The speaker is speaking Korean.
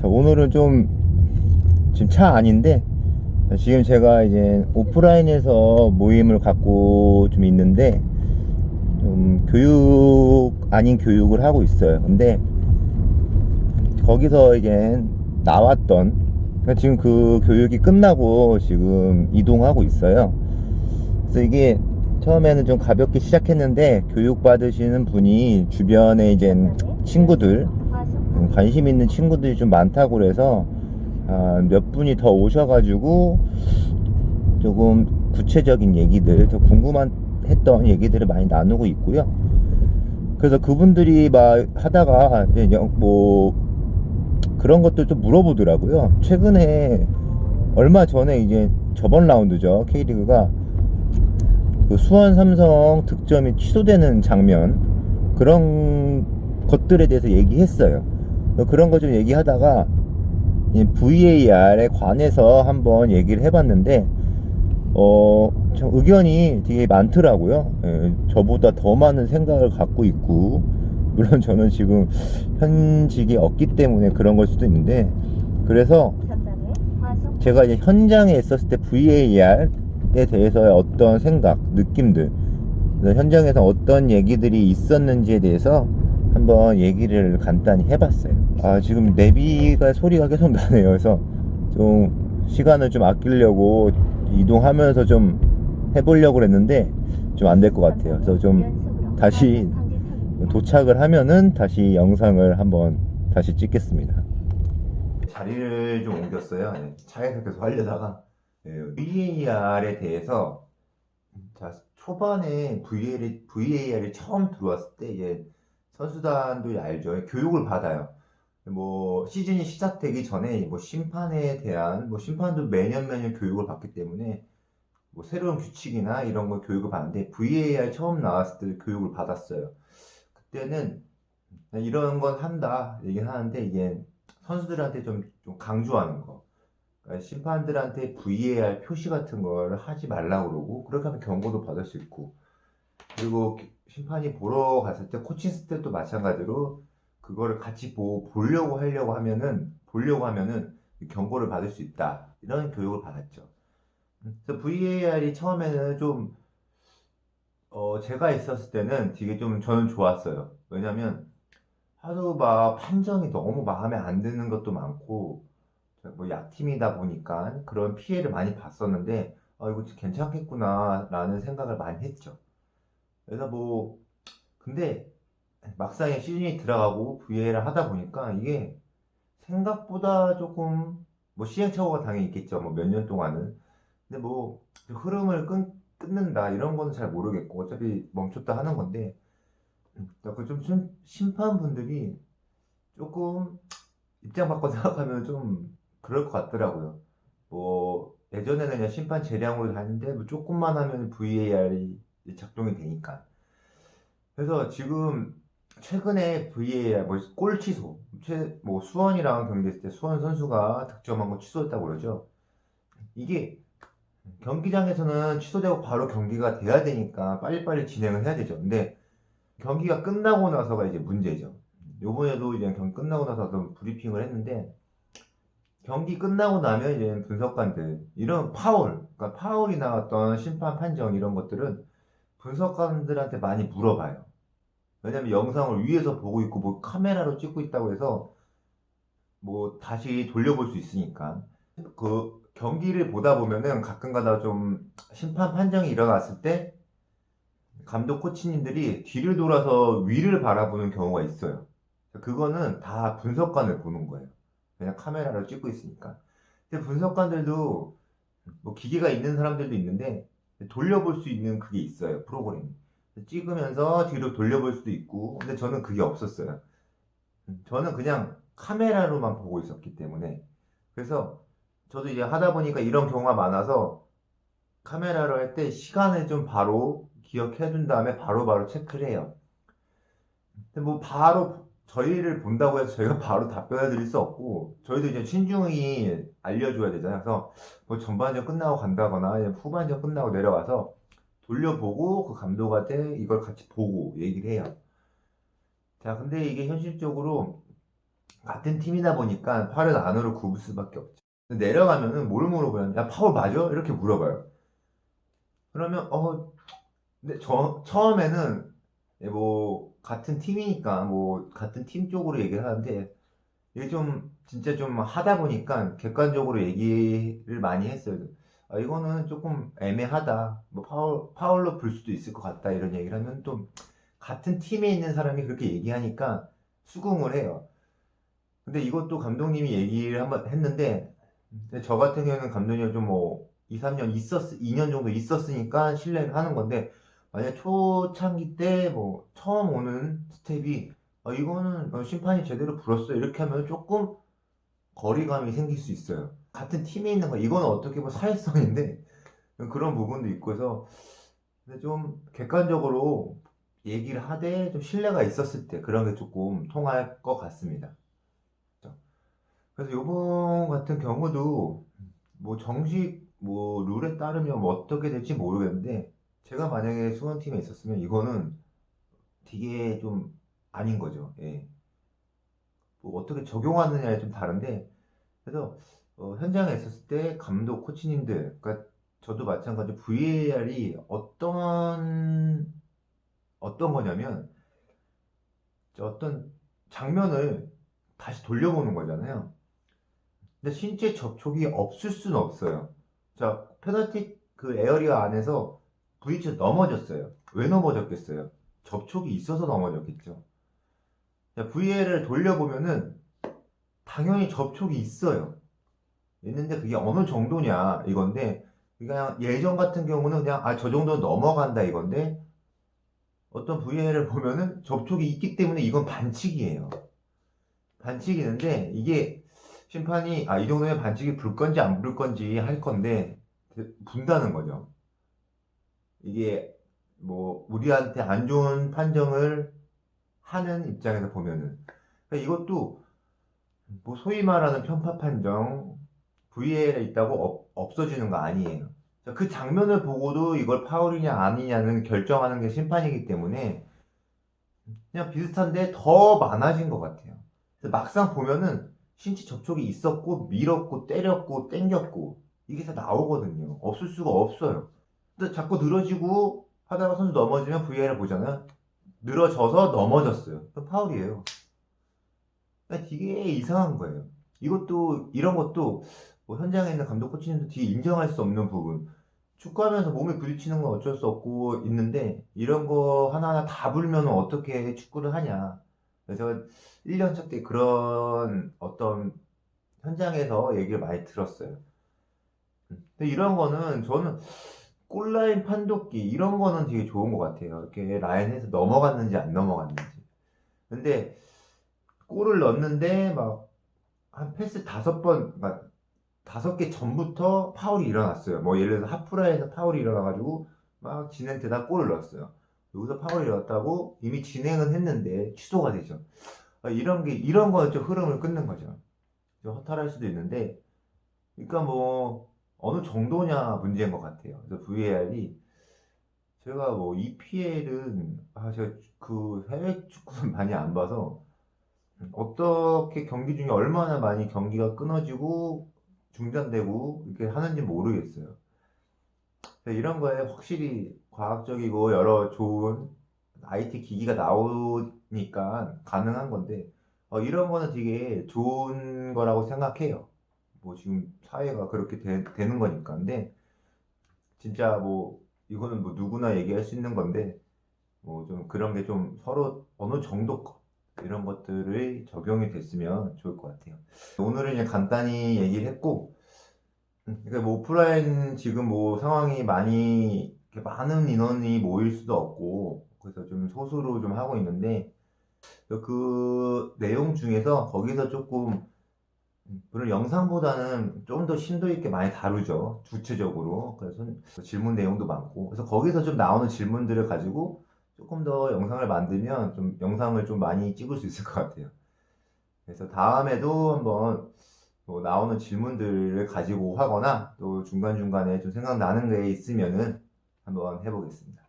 자, 오늘은 좀 지금 차 안인데 지금 제가 이제 오프라인에서 모임을 갖고 좀 있는데 좀 교육 아닌 교육을 하고 있어요. 근데 거기서 이제 나왔던 그러니까 지금 그 교육이 끝나고 지금 이동하고 있어요. 그래서 이게 처음에는 좀 가볍게 시작했는데 교육 받으시는 분이 주변에 이제 친구들 관심 있는 친구들이 좀 많다고 그래서 몇 분이 더 오셔가지고 조금 구체적인 얘기들, 더 궁금한 했던 얘기들을 많이 나누고 있고요. 그래서 그분들이 막 하다가 이제 뭐 그런 것들 좀 물어보더라고요. 최근에 얼마 전에 이제 저번 라운드죠. K리그가 그 수원 삼성 득점이 취소되는 장면 그런 것들에 대해서 얘기했어요. 그런 거 좀 얘기하다가 VAR에 관해서 한번 얘기를 해봤는데 참 의견이 되게 많더라고요. 예, 저보다 더 많은 생각을 갖고 있고 물론 저는 지금 현직이 없기 때문에 그런 걸 수도 있는데 그래서 제가 이제 현장에 있었을 때 VAR에 대해서의 어떤 생각, 느낌들 현장에서 어떤 얘기들이 있었는지에 대해서 한번 얘기를 간단히 해봤어요. 지금 내비가 소리가 계속 나네요. 그래서 좀 시간을 좀 아끼려고 이동하면서 좀 해보려고 그랬는데 좀 안 될 것 같아요. 그래서 좀 다시 도착을 하면은 다시 영상을 한번 다시 찍겠습니다. 자리를 좀 옮겼어요. 차에서 계속 하려다가 VAR에 대해서 자, 초반에 VAR이 처음 들어왔을 때 이제 선수단도 알죠. 교육을 받아요. 뭐 시즌이 시작되기 전에 뭐 심판에 대한 뭐 심판도 매년 교육을 받기 때문에 뭐 새로운 규칙이나 이런 걸 교육을 받는데 VAR 처음 나왔을 때 교육을 받았어요. 그때는 이런 건 한다 얘기는 하는데 이게 선수들한테 좀 강조하는 거. 그러니까 심판들한테 VAR 표시 같은 걸 하지 말라고 그러고 그렇게 하면 경고도 받을 수 있고 그리고 심판이 보러 갔을 때 코칭 스텝도 마찬가지로 그거를 같이 보려고 하면은 경고를 받을 수 있다 이런 교육을 받았죠. 그래서 VAR이 처음에는 좀 제가 있었을 때는 되게 좀 저는 좋았어요. 왜냐면 하도 막 판정이 너무 마음에 안 드는 것도 많고 뭐 약팀이다 보니까 그런 피해를 많이 봤었는데 이거 괜찮겠구나 라는 생각을 많이 했죠. 그래서 뭐 근데 막상에 시즌이 들어가고 VA를 하다 보니까 이게 생각보다 조금 뭐 시행착오가 당연히 있겠죠. 뭐 몇 년 동안은. 근데 뭐 흐름을 끊는다 이런 거는 잘 모르겠고 어차피 멈췄다 하는 건데 그좀 심판분들이 조금 입장 바꿔 생각하면 좀 그럴 것 같더라고요. 뭐 예전에는 그냥 심판 재량으로 다녔는데 뭐 조금만 하면 VAR이 작동이 되니까. 그래서 지금 최근에 VAR 뭐골 취소, 뭐 수원이랑 경기했을 때 수원 선수가 득점한 거 취소했다고 그러죠. 이게 경기장에서는 취소되고 바로 경기가 돼야 되니까 빨리빨리 진행을 해야 되죠. 근데 경기가 끝나고 나서가 이제 문제죠. 요번에도 이제 경기 끝나고 나서 어떤 브리핑을 했는데 경기 끝나고 나면 이제 분석관들 이런 그러니까 파울이나 어떤 심판 판정 이런 것들은 분석관들한테 많이 물어봐요. 왜냐면 영상을 위에서 보고 있고 뭐 카메라로 찍고 있다고 해서 뭐 다시 돌려볼 수 있으니까 그 경기를 보다 보면은 가끔가다 좀 심판 판정이 일어났을 때 감독 코치님들이 뒤를 돌아서 위를 바라보는 경우가 있어요. 그거는 다 분석관을 보는 거예요. 그냥 카메라로 찍고 있으니까. 근데 분석관들도 뭐 기계가 있는 사람들도 있는데 돌려볼 수 있는 그게 있어요. 프로그램이. 찍으면서 뒤로 돌려볼 수도 있고 근데 저는 그게 없었어요. 저는 그냥 카메라로만 보고 있었기 때문에 그래서 저도 이제 하다 보니까 이런 경우가 많아서 카메라로 할 때 시간을 좀 바로 기억해 둔 다음에 바로바로 체크를 해요. 근데 뭐 바로 저희를 본다고 해서 저희가 바로 답변해 드릴 수 없고 저희도 이제 신중히 알려줘야 되잖아요. 그래서 뭐 전반전 끝나고 간다거나 아니면 후반전 끝나고 내려와서 돌려보고 그 감독한테 이걸 같이 보고 얘기를 해요. 자, 근데 이게 현실적으로 같은 팀이다 보니까 팔을 안으로 굽을 수밖에 없죠. 근데 내려가면은 뭘 물어보냐면, 야, 파울 맞아? 이렇게 물어봐요. 그러면, 근데 처음에는, 뭐, 같은 팀이니까, 뭐, 같은 팀 쪽으로 얘기를 하는데, 이게 좀, 진짜 좀 하다 보니까 객관적으로 얘기를 많이 했어요. 이거는 조금 애매하다. 뭐, 파울로 불 수도 있을 것 같다. 이런 얘기를 하면 또, 같은 팀에 있는 사람이 그렇게 얘기하니까 수긍을 해요. 근데 이것도 감독님이 얘기를 한번 했는데, 근데 저 같은 경우는 감독님이 좀 뭐, 2, 3년 2년 정도 있었으니까 신뢰를 하는 건데, 만약 초창기 때 뭐, 처음 오는 스텝이, 이거는 심판이 제대로 불었어. 이렇게 하면 조금 거리감이 생길 수 있어요. 같은 팀에 있는 거, 이거는 어떻게 보면 사회성인데, 그런 부분도 있고 해서, 근데 좀 객관적으로 얘기를 하되, 좀 신뢰가 있었을 때, 그런 게 조금 통할 것 같습니다. 그래서 요번 같은 경우도 뭐 정식 뭐 룰에 따르면 뭐 어떻게 될지 모르겠는데 제가 만약에 수원팀에 있었으면 이거는 되게 좀 아닌 거죠. 예. 뭐 어떻게 적용하느냐에 좀 다른데 그래서 현장에 있었을 때 감독 코치님들 그러니까 저도 마찬가지로 VAR이 어떤 거냐면 어떤 장면을 다시 돌려보는 거잖아요. 근데 신체 접촉이 없을 수는 없어요. 자, 페널티 그 에어리어 안에서 브리치 넘어졌어요. 왜 넘어졌겠어요? 접촉이 있어서 넘어졌겠죠. 자, VA를 돌려보면은 당연히 접촉이 있어요. 있는데 그게 어느 정도냐 이건데 그냥 예전 같은 경우는 그냥 저 정도 넘어간다 이건데 어떤 VA를 보면은 접촉이 있기 때문에 이건 반칙이에요. 반칙이는데 이게 심판이 이 정도면 반칙이 불 건지 안 불 건지 할 건데 분다는 거죠. 이게 뭐 우리한테 안 좋은 판정을 하는 입장에서 보면은 그러니까 이것도 뭐 소위 말하는 편파 판정 VAR에 있다고 없어지는 거 아니에요. 그 장면을 보고도 이걸 파울이냐 아니냐는 결정하는 게 심판이기 때문에 그냥 비슷한데 더 많아진 것 같아요. 그래서 막상 보면은 신체 접촉이 있었고 밀었고 때렸고 땡겼고 이게 다 나오거든요. 없을 수가 없어요. 근데 자꾸 늘어지고 하다가 선수 넘어지면 VAR 보잖아요. 늘어져서 넘어졌어요. 그럼 파울이에요. 그러니까 되게 이상한 거예요. 이것도 이런 것도 뭐 현장에 있는 감독 코치님도 되게 인정할 수 없는 부분. 축구하면서 몸에 부딪히는 건 어쩔 수 없고 있는데 이런 거 하나하나 다 불면 어떻게 축구를 하냐. 그래서 1년 차 때 그런 어떤 현장에서 얘기를 많이 들었어요. 근데 이런 거는 저는 골라인 판독기 이런 거는 되게 좋은 것 같아요. 이렇게 라인에서 넘어갔는지 안 넘어갔는지. 근데 골을 넣었는데 막 한 패스 5번, 막 5개 전부터 파울이 일어났어요. 뭐 예를 들어서 하프라인에서 파울이 일어나가지고 막 진행되다 골을 넣었어요. 여기서 파울이 일어났다고 이미 진행은 했는데 취소가 되죠. 이런 거는 좀 흐름을 끊는 거죠. 좀 허탈할 수도 있는데, 그러니까 뭐 어느 정도냐 문제인 것 같아요. 그래서 VAR이 제가 뭐 EPL은 제가 그 해외 축구는 많이 안 봐서 어떻게 경기 중에 얼마나 많이 경기가 끊어지고 중단되고 이렇게 하는지 모르겠어요. 이런 거에 확실히 과학적이고 여러 좋은 IT 기기가 나오니까 가능한 건데 이런 거는 되게 좋은 거라고 생각해요. 뭐 지금 사회가 그렇게 되는 거니까. 근데 진짜 뭐 이거는 뭐 누구나 얘기할 수 있는 건데 뭐 좀 그런 게 좀 서로 어느 정도 이런 것들이 적용이 됐으면 좋을 것 같아요. 오늘은 그냥 간단히 얘기를 했고, 그러니까 뭐 오프라인 지금 뭐 상황이 많이 이렇게 많은 인원이 모일 수도 없고, 그래서 좀 소수로 좀 하고 있는데, 그 내용 중에서 거기서 조금 물론 영상보다는 좀 더 심도 있게 많이 다루죠. 주체적으로. 그래서 질문 내용도 많고. 그래서 거기서 좀 나오는 질문들을 가지고 조금 더 영상을 만들면 좀 영상을 좀 많이 찍을 수 있을 것 같아요. 그래서 다음에도 한번 뭐 나오는 질문들을 가지고 하거나 또 중간중간에 좀 생각나는 게 있으면은 한번 해보겠습니다.